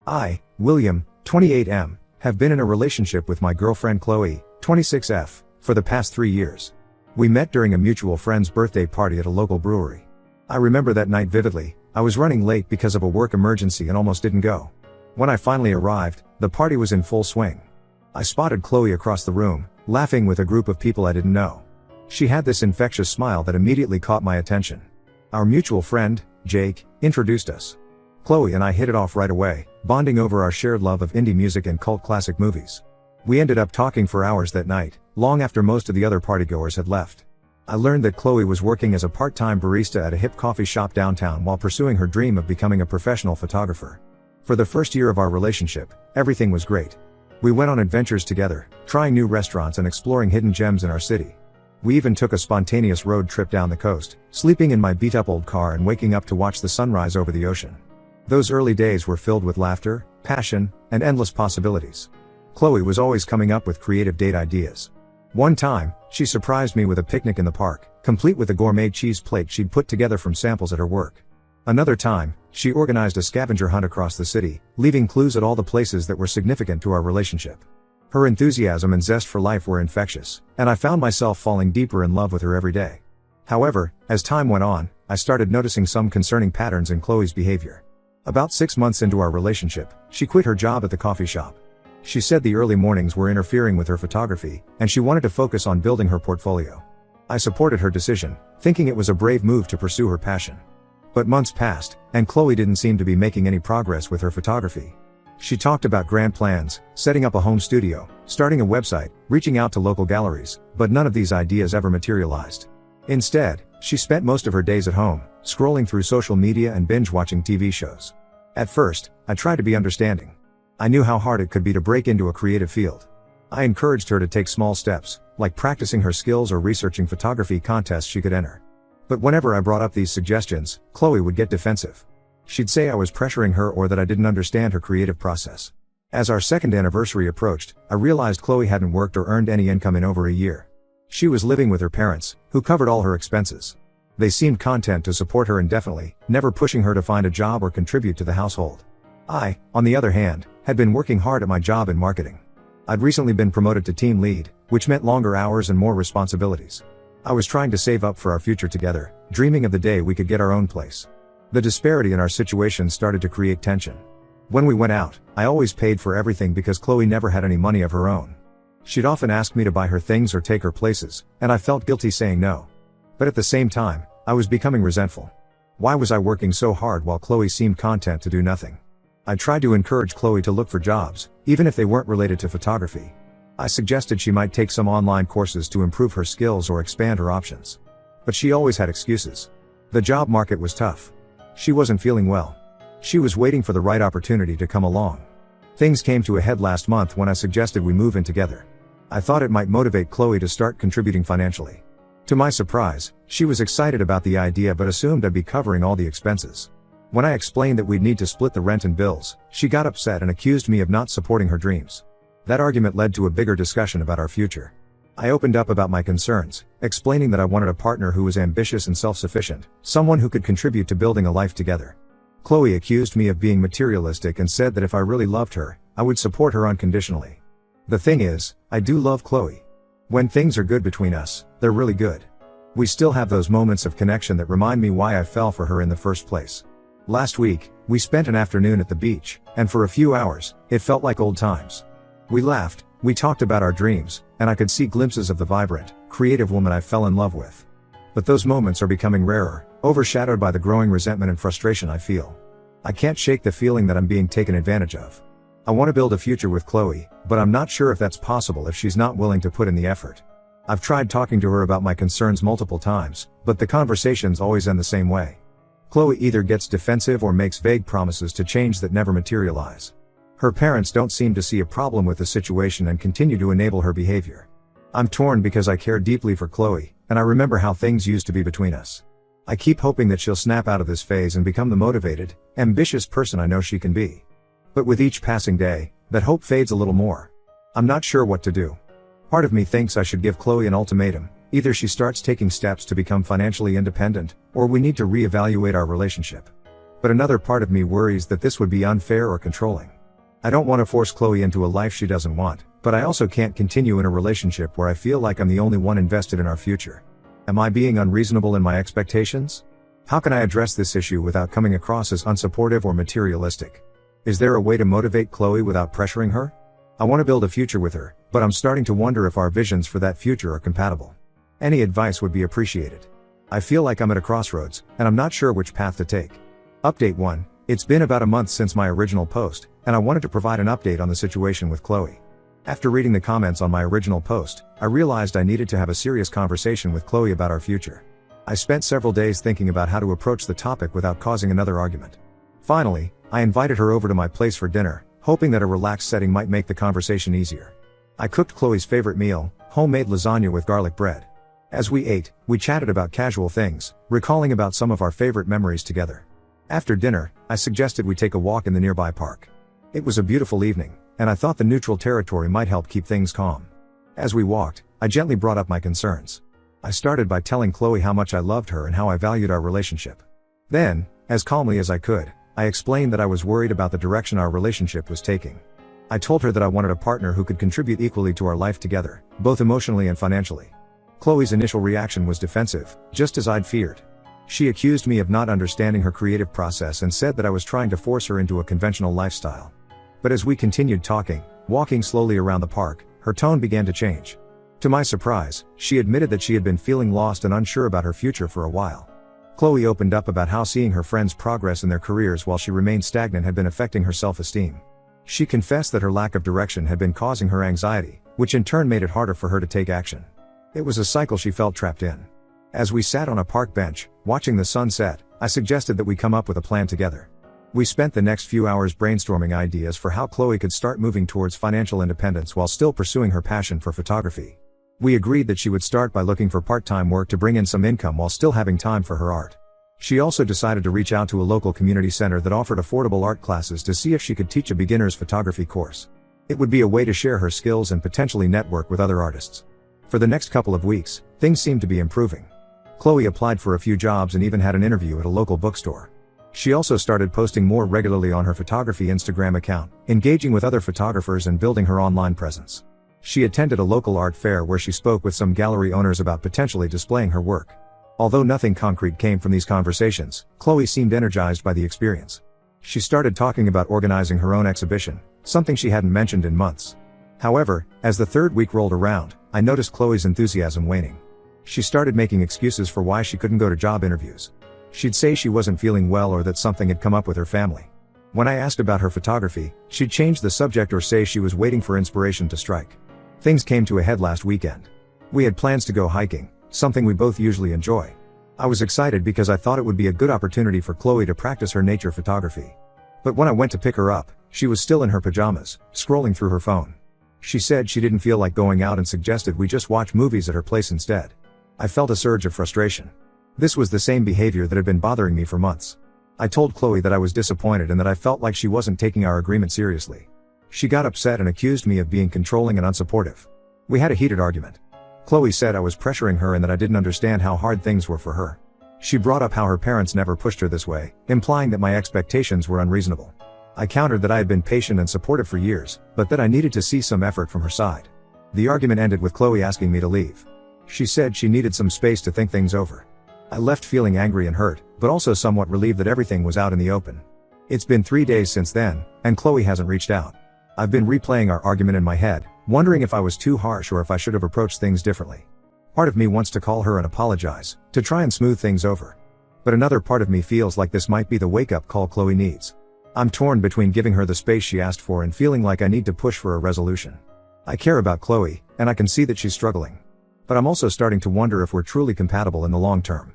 I, William, 28M, have been in a relationship with my girlfriend Chloe, 26F, for the past 3 years. We met during a mutual friend's birthday party at a local brewery. I remember that night vividly. I was running late because of a work emergency and almost didn't go. When I finally arrived, the party was in full swing. I spotted Chloe across the room, laughing with a group of people I didn't know. She had this infectious smile that immediately caught my attention. Our mutual friend, Jake, introduced us. Chloe and I hit it off right away, bonding over our shared love of indie music and cult classic movies. We ended up talking for hours that night, long after most of the other partygoers had left. I learned that Chloe was working as a part-time barista at a hip coffee shop downtown while pursuing her dream of becoming a professional photographer. For the first year of our relationship, everything was great. We went on adventures together, trying new restaurants and exploring hidden gems in our city. We even took a spontaneous road trip down the coast, sleeping in my beat-up old car and waking up to watch the sunrise over the ocean. Those early days were filled with laughter, passion, and endless possibilities. Chloe was always coming up with creative date ideas. One time, she surprised me with a picnic in the park, complete with a gourmet cheese plate she'd put together from samples at her work. Another time, she organized a scavenger hunt across the city, leaving clues at all the places that were significant to our relationship. Her enthusiasm and zest for life were infectious, and I found myself falling deeper in love with her every day. However, as time went on, I started noticing some concerning patterns in Chloe's behavior. About 6 months into our relationship, she quit her job at the coffee shop. She said the early mornings were interfering with her photography, and she wanted to focus on building her portfolio. I supported her decision, thinking it was a brave move to pursue her passion. But months passed, and Chloe didn't seem to be making any progress with her photography. She talked about grand plans, setting up a home studio, starting a website, reaching out to local galleries, but none of these ideas ever materialized. Instead, she spent most of her days at home, scrolling through social media and binge-watching TV shows. At first, I tried to be understanding. I knew how hard it could be to break into a creative field. I encouraged her to take small steps, like practicing her skills or researching photography contests she could enter. But whenever I brought up these suggestions, Chloe would get defensive. She'd say I was pressuring her or that I didn't understand her creative process. As our second anniversary approached, I realized Chloe hadn't worked or earned any income in over a year. She was living with her parents, who covered all her expenses. They seemed content to support her indefinitely, never pushing her to find a job or contribute to the household. I, on the other hand, had been working hard at my job in marketing. I'd recently been promoted to team lead, which meant longer hours and more responsibilities. I was trying to save up for our future together, dreaming of the day we could get our own place. The disparity in our situation started to create tension. When we went out, I always paid for everything because Chloe never had any money of her own. She'd often ask me to buy her things or take her places, and I felt guilty saying no. But at the same time, I was becoming resentful. Why was I working so hard while Chloe seemed content to do nothing? I tried to encourage Chloe to look for jobs, even if they weren't related to photography. I suggested she might take some online courses to improve her skills or expand her options. But she always had excuses. The job market was tough. She wasn't feeling well. She was waiting for the right opportunity to come along. Things came to a head last month when I suggested we move in together. I thought it might motivate Chloe to start contributing financially. To my surprise, she was excited about the idea but assumed I'd be covering all the expenses. When I explained that we'd need to split the rent and bills, she got upset and accused me of not supporting her dreams. That argument led to a bigger discussion about our future. I opened up about my concerns, explaining that I wanted a partner who was ambitious and self-sufficient, someone who could contribute to building a life together. Chloe accused me of being materialistic and said that if I really loved her, I would support her unconditionally. The thing is, I do love Chloe. When things are good between us, they're really good. We still have those moments of connection that remind me why I fell for her in the first place. Last week, we spent an afternoon at the beach, and for a few hours, it felt like old times. We laughed, we talked about our dreams, and I could see glimpses of the vibrant, creative woman I fell in love with. But those moments are becoming rarer, overshadowed by the growing resentment and frustration I feel. I can't shake the feeling that I'm being taken advantage of. I want to build a future with Chloe, but I'm not sure if that's possible if she's not willing to put in the effort. I've tried talking to her about my concerns multiple times, but the conversations always end the same way. Chloe either gets defensive or makes vague promises to change that never materialize. Her parents don't seem to see a problem with the situation and continue to enable her behavior. I'm torn because I care deeply for Chloe, and I remember how things used to be between us. I keep hoping that she'll snap out of this phase and become the motivated, ambitious person I know she can be. But with each passing day, that hope fades a little more. I'm not sure what to do. Part of me thinks I should give Chloe an ultimatum. Either she starts taking steps to become financially independent, or we need to reevaluate our relationship. But another part of me worries that this would be unfair or controlling. I don't want to force Chloe into a life she doesn't want, but I also can't continue in a relationship where I feel like I'm the only one invested in our future. Am I being unreasonable in my expectations? How can I address this issue without coming across as unsupportive or materialistic? Is there a way to motivate Chloe without pressuring her? I want to build a future with her, but I'm starting to wonder if our visions for that future are compatible. Any advice would be appreciated. I feel like I'm at a crossroads, and I'm not sure which path to take. Update 1. It's been about a month since my original post, and I wanted to provide an update on the situation with Chloe. After reading the comments on my original post, I realized I needed to have a serious conversation with Chloe about our future. I spent several days thinking about how to approach the topic without causing another argument. Finally, I invited her over to my place for dinner, hoping that a relaxed setting might make the conversation easier. I cooked Chloe's favorite meal, homemade lasagna with garlic bread. As we ate, we chatted about casual things, recalling about some of our favorite memories together. After dinner, I suggested we take a walk in the nearby park. It was a beautiful evening, and I thought the neutral territory might help keep things calm. As we walked, I gently brought up my concerns. I started by telling Chloe how much I loved her and how I valued our relationship. Then, as calmly as I could, I explained that I was worried about the direction our relationship was taking. I told her that I wanted a partner who could contribute equally to our life together, both emotionally and financially. Chloe's initial reaction was defensive, just as I'd feared. She accused me of not understanding her creative process and said that I was trying to force her into a conventional lifestyle. But as we continued talking, walking slowly around the park, her tone began to change. To my surprise, she admitted that she had been feeling lost and unsure about her future for a while. Chloe opened up about how seeing her friends progress in their careers while she remained stagnant had been affecting her self-esteem. She confessed that her lack of direction had been causing her anxiety, which in turn made it harder for her to take action. It was a cycle she felt trapped in. As we sat on a park bench, watching the sun set, I suggested that we come up with a plan together. We spent the next few hours brainstorming ideas for how Chloe could start moving towards financial independence while still pursuing her passion for photography. We agreed that she would start by looking for part-time work to bring in some income while still having time for her art. She also decided to reach out to a local community center that offered affordable art classes to see if she could teach a beginner's photography course. It would be a way to share her skills and potentially network with other artists. For the next couple of weeks, things seemed to be improving. Chloe applied for a few jobs and even had an interview at a local bookstore. She also started posting more regularly on her photography Instagram account, engaging with other photographers and building her online presence. She attended a local art fair where she spoke with some gallery owners about potentially displaying her work. Although nothing concrete came from these conversations, Chloe seemed energized by the experience. She started talking about organizing her own exhibition, something she hadn't mentioned in months. However, as the third week rolled around, I noticed Chloe's enthusiasm waning. She started making excuses for why she couldn't go to job interviews. She'd say she wasn't feeling well or that something had come up with her family. When I asked about her photography, she'd change the subject or say she was waiting for inspiration to strike. Things came to a head last weekend. We had plans to go hiking, something we both usually enjoy. I was excited because I thought it would be a good opportunity for Chloe to practice her nature photography. But when I went to pick her up, she was still in her pajamas, scrolling through her phone. She said she didn't feel like going out and suggested we just watch movies at her place instead. I felt a surge of frustration. This was the same behavior that had been bothering me for months. I told Chloe that I was disappointed and that I felt like she wasn't taking our agreement seriously. She got upset and accused me of being controlling and unsupportive. We had a heated argument. Chloe said I was pressuring her and that I didn't understand how hard things were for her. She brought up how her parents never pushed her this way, implying that my expectations were unreasonable. I countered that I had been patient and supportive for years, but that I needed to see some effort from her side. The argument ended with Chloe asking me to leave. She said she needed some space to think things over. I left feeling angry and hurt, but also somewhat relieved that everything was out in the open. It's been 3 days since then, and Chloe hasn't reached out. I've been replaying our argument in my head, wondering if I was too harsh or if I should have approached things differently. Part of me wants to call her and apologize, to try and smooth things over. But another part of me feels like this might be the wake-up call Chloe needs. I'm torn between giving her the space she asked for and feeling like I need to push for a resolution. I care about Chloe, and I can see that she's struggling. But I'm also starting to wonder if we're truly compatible in the long term.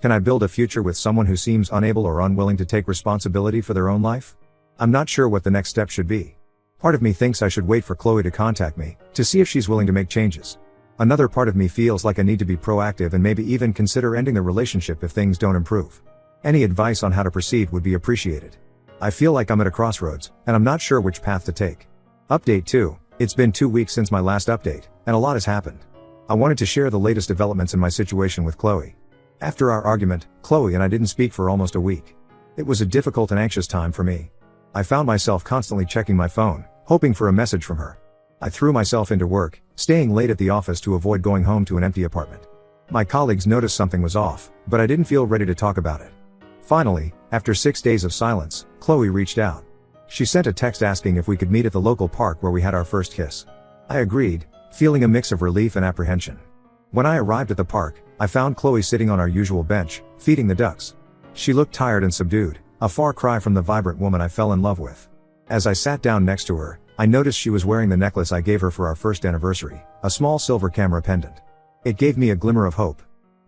Can I build a future with someone who seems unable or unwilling to take responsibility for their own life? I'm not sure what the next step should be. Part of me thinks I should wait for Chloe to contact me, to see if she's willing to make changes. Another part of me feels like I need to be proactive and maybe even consider ending the relationship if things don't improve. Any advice on how to proceed would be appreciated. I feel like I'm at a crossroads, and I'm not sure which path to take. Update 2. It's been 2 weeks since my last update, and a lot has happened. I wanted to share the latest developments in my situation with Chloe. After our argument, Chloe and I didn't speak for almost a week. It was a difficult and anxious time for me. I found myself constantly checking my phone, hoping for a message from her. I threw myself into work, staying late at the office to avoid going home to an empty apartment. My colleagues noticed something was off, but I didn't feel ready to talk about it. Finally, after 6 days of silence, Chloe reached out. She sent a text asking if we could meet at the local park where we had our first kiss. I agreed, feeling a mix of relief and apprehension. When I arrived at the park, I found Chloe sitting on our usual bench, feeding the ducks. She looked tired and subdued, a far cry from the vibrant woman I fell in love with. As I sat down next to her, I noticed she was wearing the necklace I gave her for our first anniversary, a small silver camera pendant. It gave me a glimmer of hope.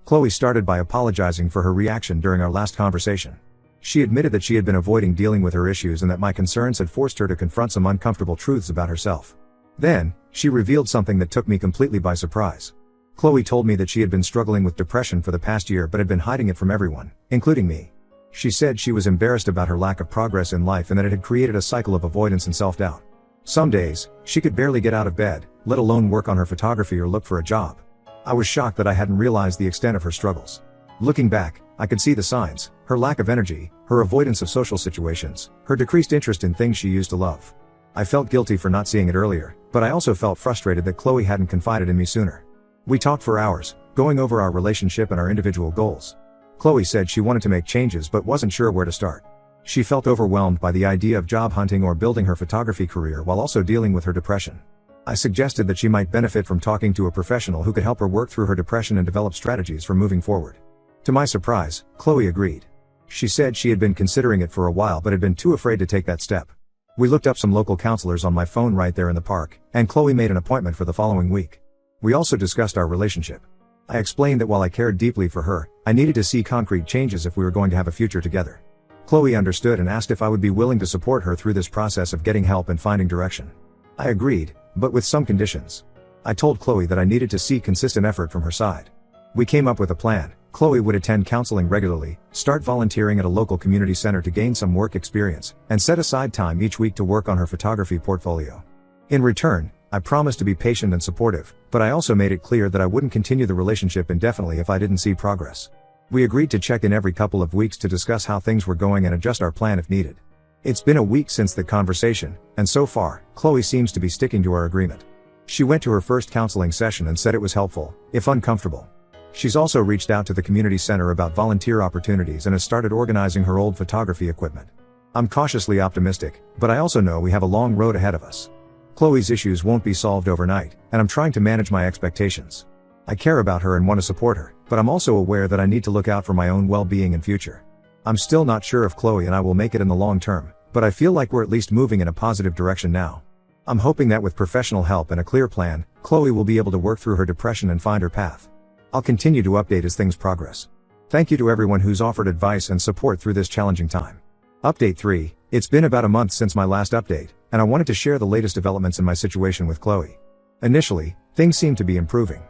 Chloe started by apologizing for her reaction during our last conversation. She admitted that she had been avoiding dealing with her issues and that my concerns had forced her to confront some uncomfortable truths about herself. Then, she revealed something that took me completely by surprise. Chloe told me that she had been struggling with depression for the past year but had been hiding it from everyone, including me. She said she was embarrassed about her lack of progress in life and that it had created a cycle of avoidance and self-doubt. Some days, she could barely get out of bed, let alone work on her photography or look for a job. I was shocked that I hadn't realized the extent of her struggles. Looking back, I could see the signs: her lack of energy, her avoidance of social situations, her decreased interest in things she used to love. I felt guilty for not seeing it earlier, but I also felt frustrated that Chloe hadn't confided in me sooner. We talked for hours, going over our relationship and our individual goals. Chloe said she wanted to make changes but wasn't sure where to start. She felt overwhelmed by the idea of job hunting or building her photography career while also dealing with her depression. I suggested that she might benefit from talking to a professional who could help her work through her depression and develop strategies for moving forward. To my surprise, Chloe agreed. She said she had been considering it for a while but had been too afraid to take that step. We looked up some local counselors on my phone right there in the park, and Chloe made an appointment for the following week. We also discussed our relationship. I explained that while I cared deeply for her, I needed to see concrete changes if we were going to have a future together. Chloe understood and asked if I would be willing to support her through this process of getting help and finding direction. I agreed, but with some conditions. I told Chloe that I needed to see consistent effort from her side. We came up with a plan. Chloe would attend counseling regularly, start volunteering at a local community center to gain some work experience, and set aside time each week to work on her photography portfolio. In return, I promised to be patient and supportive, but I also made it clear that I wouldn't continue the relationship indefinitely if I didn't see progress. We agreed to check in every couple of weeks to discuss how things were going and adjust our plan if needed. It's been a week since the conversation, and so far, Chloe seems to be sticking to our agreement. She went to her first counseling session and said it was helpful, if uncomfortable. She's also reached out to the community center about volunteer opportunities and has started organizing her old photography equipment. I'm cautiously optimistic, but I also know we have a long road ahead of us. Chloe's issues won't be solved overnight, and I'm trying to manage my expectations. I care about her and want to support her, but I'm also aware that I need to look out for my own well-being and future. I'm still not sure if Chloe and I will make it in the long term, but I feel like we're at least moving in a positive direction now. I'm hoping that with professional help and a clear plan, Chloe will be able to work through her depression and find her path. I'll continue to update as things progress. Thank you to everyone who's offered advice and support through this challenging time. Update 3. It's been about a month since my last update, and I wanted to share the latest developments in my situation with Chloe. Initially, things seemed to be improving.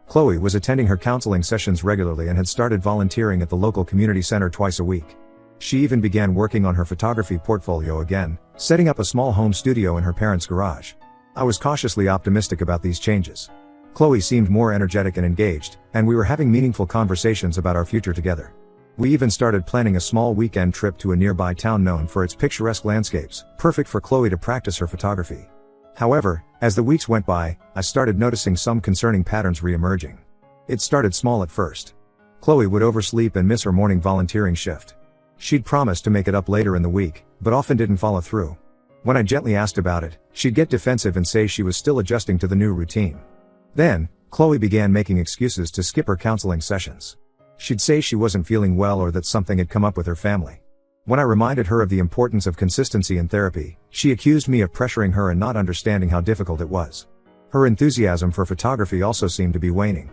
Chloe was attending her counseling sessions regularly and had started volunteering at the local community center twice a week. She even began working on her photography portfolio again, setting up a small home studio in her parents' garage. I was cautiously optimistic about these changes. Chloe seemed more energetic and engaged, and we were having meaningful conversations about our future together. We even started planning a small weekend trip to a nearby town known for its picturesque landscapes, perfect for Chloe to practice her photography. However, as the weeks went by, I started noticing some concerning patterns re-emerging. It started small at first. Chloe would oversleep and miss her morning volunteering shift. She'd promised to make it up later in the week, but often didn't follow through. When I gently asked about it, she'd get defensive and say she was still adjusting to the new routine. Then, Chloe began making excuses to skip her counseling sessions. She'd say she wasn't feeling well or that something had come up with her family. When I reminded her of the importance of consistency in therapy, she accused me of pressuring her and not understanding how difficult it was. Her enthusiasm for photography also seemed to be waning.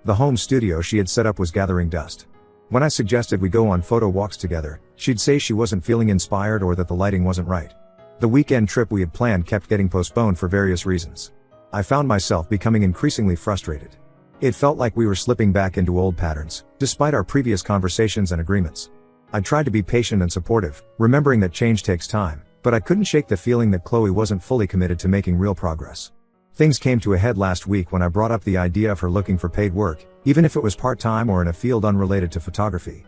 The home studio she had set up was gathering dust. When I suggested we go on photo walks together, she'd say she wasn't feeling inspired or that the lighting wasn't right. The weekend trip we had planned kept getting postponed for various reasons. I found myself becoming increasingly frustrated. It felt like we were slipping back into old patterns, despite our previous conversations and agreements. I tried to be patient and supportive, remembering that change takes time, but I couldn't shake the feeling that Chloe wasn't fully committed to making real progress. Things came to a head last week when I brought up the idea of her looking for paid work, even if it was part-time or in a field unrelated to photography.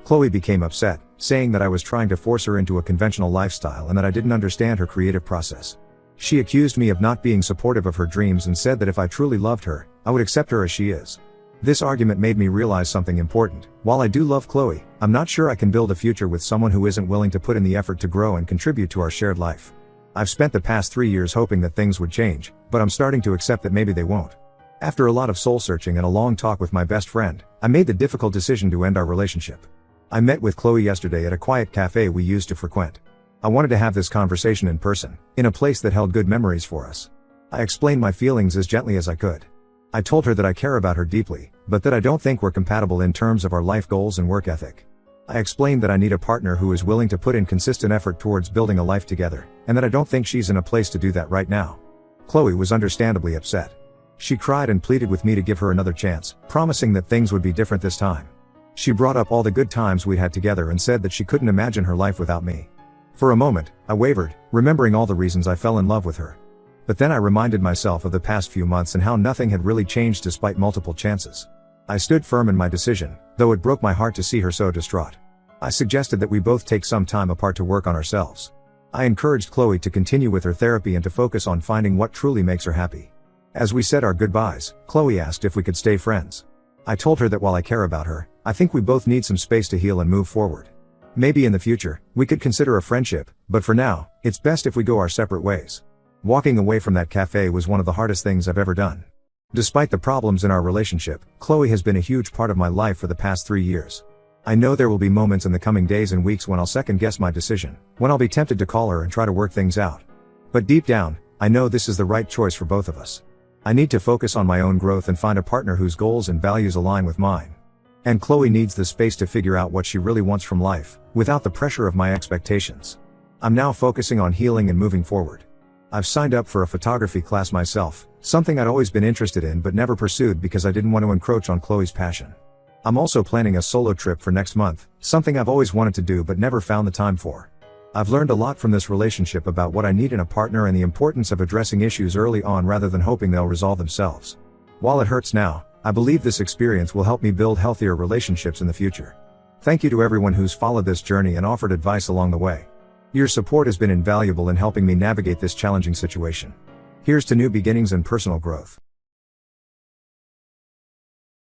Chloe became upset, saying that I was trying to force her into a conventional lifestyle and that I didn't understand her creative process. She accused me of not being supportive of her dreams and said that if I truly loved her, I would accept her as she is. This argument made me realize something important. While I do love Chloe, I'm not sure I can build a future with someone who isn't willing to put in the effort to grow and contribute to our shared life. I've spent the past 3 years hoping that things would change, but I'm starting to accept that maybe they won't. After a lot of soul searching and a long talk with my best friend, I made the difficult decision to end our relationship. I met with Chloe yesterday at a quiet cafe we used to frequent. I wanted to have this conversation in person, in a place that held good memories for us. I explained my feelings as gently as I could. I told her that I care about her deeply, but that I don't think we're compatible in terms of our life goals and work ethic. I explained that I need a partner who is willing to put in consistent effort towards building a life together, and that I don't think she's in a place to do that right now. Chloe was understandably upset. She cried and pleaded with me to give her another chance, promising that things would be different this time. She brought up all the good times we'd had together and said that she couldn't imagine her life without me. For a moment, I wavered, remembering all the reasons I fell in love with her. But then I reminded myself of the past few months and how nothing had really changed despite multiple chances. I stood firm in my decision, though it broke my heart to see her so distraught. I suggested that we both take some time apart to work on ourselves. I encouraged Chloe to continue with her therapy and to focus on finding what truly makes her happy. As we said our goodbyes, Chloe asked if we could stay friends. I told her that while I care about her, I think we both need some space to heal and move forward. Maybe in the future, we could consider a friendship, but for now, it's best if we go our separate ways. Walking away from that cafe was one of the hardest things I've ever done. Despite the problems in our relationship, Chloe has been a huge part of my life for the past 3 years. I know there will be moments in the coming days and weeks when I'll second guess my decision, when I'll be tempted to call her and try to work things out. But deep down, I know this is the right choice for both of us. I need to focus on my own growth and find a partner whose goals and values align with mine. And Chloe needs the space to figure out what she really wants from life, without the pressure of my expectations. I'm now focusing on healing and moving forward. I've signed up for a photography class myself, something I'd always been interested in but never pursued because I didn't want to encroach on Chloe's passion. I'm also planning a solo trip for next month, something I've always wanted to do but never found the time for. I've learned a lot from this relationship about what I need in a partner and the importance of addressing issues early on rather than hoping they'll resolve themselves. While it hurts now, I believe this experience will help me build healthier relationships in the future. Thank you to everyone who's followed this journey and offered advice along the way. Your support has been invaluable in helping me navigate this challenging situation. Here's to new beginnings and personal growth.